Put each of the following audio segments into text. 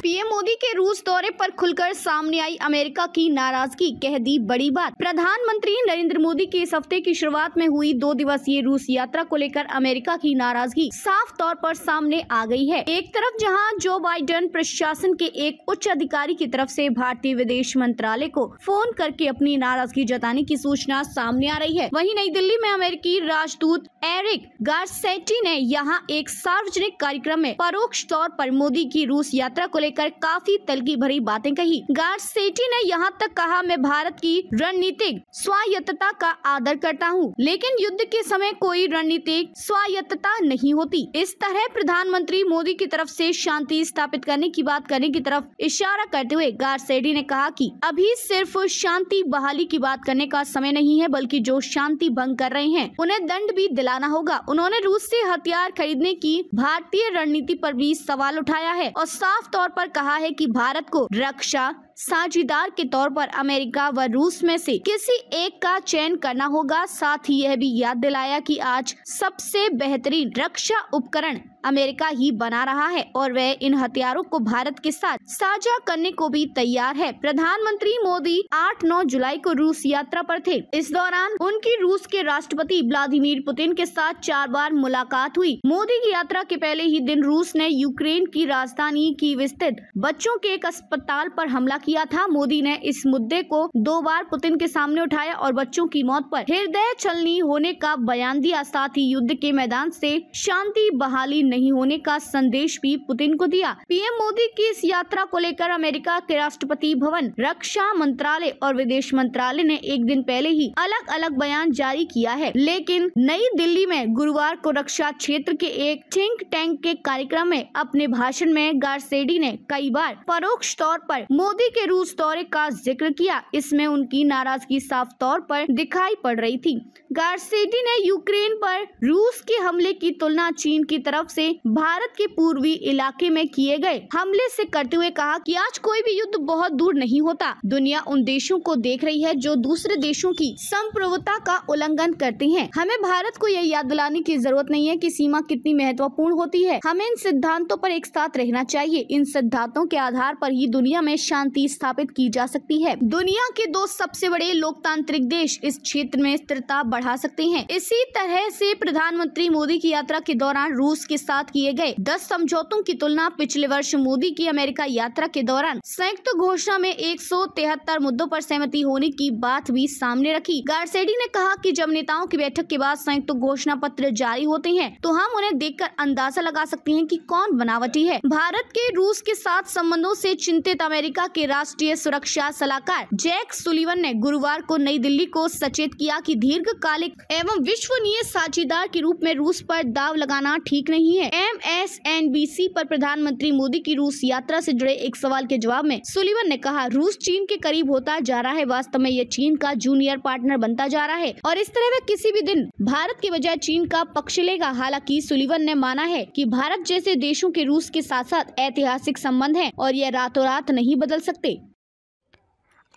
PM Modi के रूस दौरे पर खुलकर सामने आई अमेरिका की नाराजगी, कह दी बड़ी बात। प्रधानमंत्री नरेंद्र मोदी की इस हफ्ते की शुरुआत में हुई 2 दिवसीय रूस यात्रा को लेकर अमेरिका की नाराजगी साफ तौर पर सामने आ गई है। एक तरफ जहां जो बाइडेन प्रशासन के एक उच्च अधिकारी की तरफ से भारतीय विदेश मंत्रालय को फोन करके अपनी नाराजगी जताने की सूचना सामने आ रही है, वहीं नई दिल्ली में अमेरिकी राजदूत एरिक गारसेटी ने यहाँ एक सार्वजनिक कार्यक्रम में परोक्ष तौर पर मोदी की रूस यात्रा को लेकर काफी तलगी भरी बातें कही। गारसेटी ने यहाँ तक कहा, मैं भारत की रणनीतिक स्वायत्तता का आदर करता हूँ, लेकिन युद्ध के समय कोई रणनीतिक स्वायत्तता नहीं होती। इस तरह प्रधानमंत्री मोदी की तरफ से शांति स्थापित करने की बात करने की तरफ इशारा करते हुए गारसेटी ने कहा कि अभी सिर्फ शांति बहाली की बात करने का समय नहीं है, बल्कि जो शांति भंग कर रहे हैं उन्हें दंड भी दिलाना होगा। उन्होंने रूस से हथियार खरीदने की भारतीय रणनीति पर भी सवाल उठाया है और साफ तौर पर कहा है कि भारत को रक्षा साझेदार के तौर पर अमेरिका व रूस में से किसी एक का चयन करना होगा। साथ ही यह भी याद दिलाया कि आज सबसे बेहतरीन रक्षा उपकरण अमेरिका ही बना रहा है और वह इन हथियारों को भारत के साथ साझा करने को भी तैयार है। प्रधानमंत्री मोदी 8-9 जुलाई को रूस यात्रा पर थे। इस दौरान उनकी रूस के राष्ट्रपति व्लादिमीर पुतिन के साथ 4 बार मुलाकात हुई। मोदी की यात्रा के पहले ही दिन रूस ने यूक्रेन की राजधानी कीव स्थित बच्चों के एक अस्पताल पर हमला किया था। मोदी ने इस मुद्दे को 2 बार पुतिन के सामने उठाया और बच्चों की मौत पर हृदय छलनी होने का बयान दिया। साथ ही युद्ध के मैदान से शांति बहाली नहीं होने का संदेश भी पुतिन को दिया। पीएम मोदी की इस यात्रा को लेकर अमेरिका के राष्ट्रपति भवन, रक्षा मंत्रालय और विदेश मंत्रालय ने एक दिन पहले ही अलग अलग बयान जारी किया है, लेकिन नई दिल्ली में गुरुवार को रक्षा क्षेत्र के एक थिंक टैंक के कार्यक्रम में अपने भाषण में गारसेटी ने कई बार परोक्ष तौर पर मोदी के रूस दौरे का जिक्र किया। इसमें उनकी नाराजगी साफ तौर पर दिखाई पड़ रही थी। गारसेटी ने यूक्रेन पर रूस के हमले की तुलना चीन की तरफ से भारत के पूर्वी इलाके में किए गए हमले से करते हुए कहा कि आज कोई भी युद्ध बहुत दूर नहीं होता। दुनिया उन देशों को देख रही है जो दूसरे देशों की संप्रभुता का उल्लंघन करते हैं। हमें भारत को यह याद दिलाने की जरूरत नहीं है कि सीमा कितनी महत्वपूर्ण होती है। हमें इन सिद्धांतों पर एक साथ रहना चाहिए। इन सिद्धांतों के आधार पर ही दुनिया में शांति स्थापित की जा सकती है। दुनिया के 2 सबसे बड़े लोकतांत्रिक देश इस क्षेत्र में स्थिरता बढ़ा सकते हैं। इसी तरह से प्रधानमंत्री मोदी की यात्रा के दौरान रूस के साथ किए गए 10 समझौतों की तुलना पिछले वर्ष मोदी की अमेरिका यात्रा के दौरान संयुक्त घोषणा में 173 मुद्दों पर सहमति होने की बात भी सामने रखी। गारसेटी ने कहा कि जब नेताओं की बैठक के बाद संयुक्त घोषणा पत्र जारी होते हैं तो हम उन्हें देखकर अंदाजा लगा सकते हैं कि कौन बनावटी है। भारत के रूस के साथ संबंधों से चिंतित अमेरिका के राष्ट्रीय सुरक्षा सलाहकार जैक सुलिवन ने गुरुवार को नई दिल्ली को सचेत किया कि दीर्घकालिक एवं विश्वसनीय साझेदार के रूप में रूस पर दाव लगाना ठीक नहीं है। MSNBC पर प्रधानमंत्री मोदी की रूस यात्रा से जुड़े एक सवाल के जवाब में सुलिवन ने कहा, रूस चीन के करीब होता जा रहा है। वास्तव में यह चीन का जूनियर पार्टनर बनता जा रहा है और इस तरह वह किसी भी दिन भारत के बजाय चीन का पक्ष लेगा। हालांकि सुलिवन ने माना है कि भारत जैसे देशों के रूस के साथ साथ ऐतिहासिक संबंध हैं और यह रातों रात नहीं बदल सकते।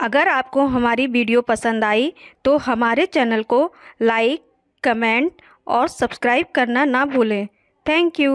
अगर आपको हमारी वीडियो पसंद आई तो हमारे चैनल को लाइक, कमेंट और सब्सक्राइब करना ना भूलें। Thank you.